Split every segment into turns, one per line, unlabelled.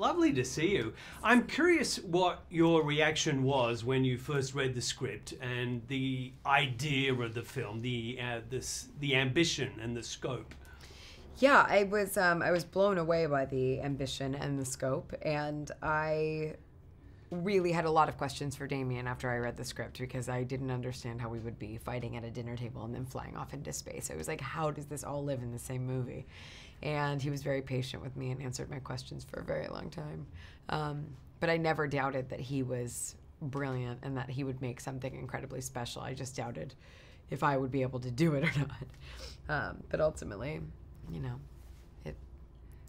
Lovely to see you. I'm curious what your reaction was when you first read the script and the idea of the film, the ambition and the scope.
Yeah, I was blown away by the ambition and the scope, and I really had a lot of questions for Damien after I read the script because I didn't understand how we would be fighting at a dinner table and then flying off into space. I was like, how does this all live in the same movie? And he was very patient with me and answered my questions for a very long time. But I never doubted that he was brilliant and that he would make something incredibly special. I just doubted if I would be able to do it or not. But ultimately, you know, it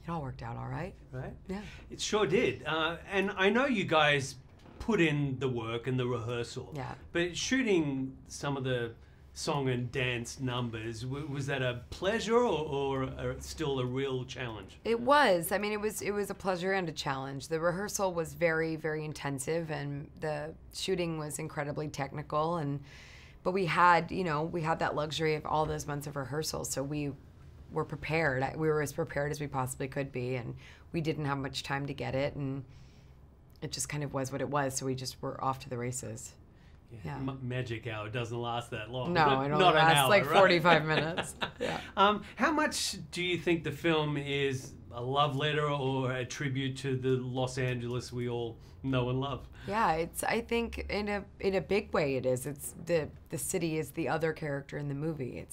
all worked out all right.
Right?
Yeah.
It sure did. And I know you guys put in the work and the rehearsal.
Yeah.
But shooting some of the song and dance numbers, was that a pleasure or still a real challenge?
It was. I mean, it was a pleasure and a challenge. The rehearsal was very, very intensive, and the shooting was incredibly technical. But we had that luxury of all those months of rehearsals, so we were prepared. We were as prepared as we possibly could be, and we didn't have much time to get it, and it just kind of was what it was. So we just were off to the races.
Yeah. Magic hour doesn't last that long.
No, it only
not
lasts
an hour,
like
right?
45 minutes. Yeah.
How much do you think the film is a love letter or a tribute to the Los Angeles we all know and love?
Yeah, I think in a big way it is. It's the city is the other character in the movie.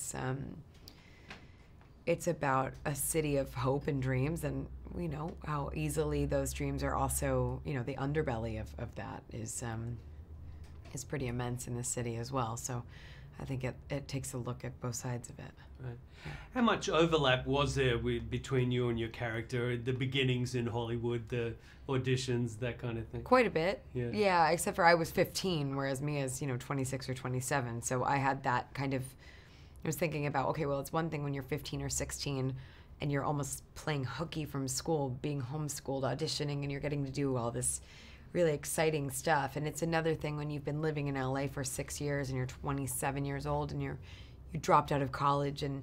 It's about a city of hope and dreams, and we know how easily those dreams are also, the underbelly of that is pretty immense in the city as well. So I think it takes a look at both sides of it.
Right. How much overlap was there between you and your character, the beginnings in Hollywood, the auditions, that kind of thing?
Quite a bit.
Yeah.
Except for I was 15, whereas Mia's 26 or 27. So I had that kind of, I was thinking about, okay, well, it's one thing when you're 15 or 16 and you're almost playing hooky from school, being homeschooled, auditioning, and you're getting to do all this really exciting stuff. And it's another thing when you've been living in LA for 6 years and you're 27 years old and you dropped out of college and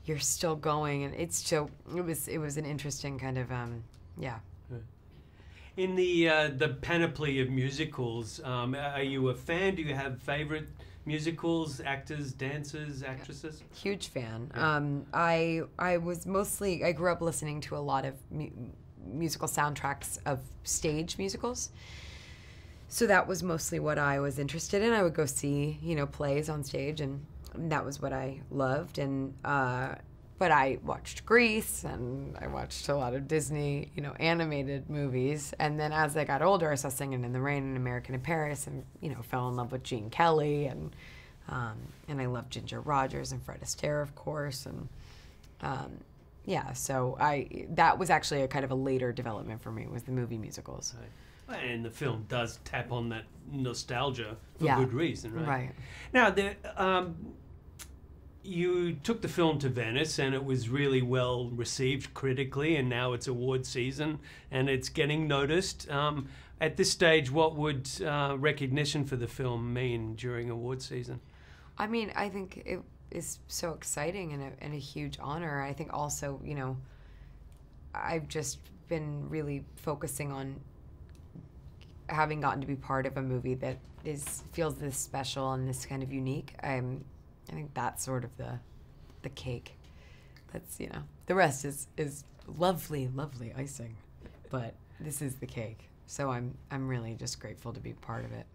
you're still going, and it was an interesting kind of yeah.
In the panoply of musicals, are you a fan? Do you have favorite musicals, actors, dancers, actresses?
Huge fan.
Yeah.
I grew up listening to a lot of musical soundtracks of stage musicals. So that was mostly what I was interested in. I would go see, plays on stage, and that was what I loved. And but I watched Grease, and I watched a lot of Disney, animated movies. And then as I got older, I saw Singing in the Rain and American in Paris, and fell in love with Gene Kelly, and I loved Ginger Rogers and Fred Astaire, of course, and yeah, so that was actually a kind of a later development for me, was the movie musicals.
Right. And the film does tap on that nostalgia for
Yeah.
good reason, right?
Right.
Now, you took the film to Venice, and it was really well received critically, and now it's award season, and it's getting noticed. At this stage, what would recognition for the film mean during award season?
I mean, I think it is so exciting and a huge honor. I think also, I've just been really focusing on having gotten to be part of a movie that feels this special and this kind of unique. I think that's sort of the cake. That's, the rest is lovely, lovely icing, but this is the cake. So I'm really just grateful to be part of it.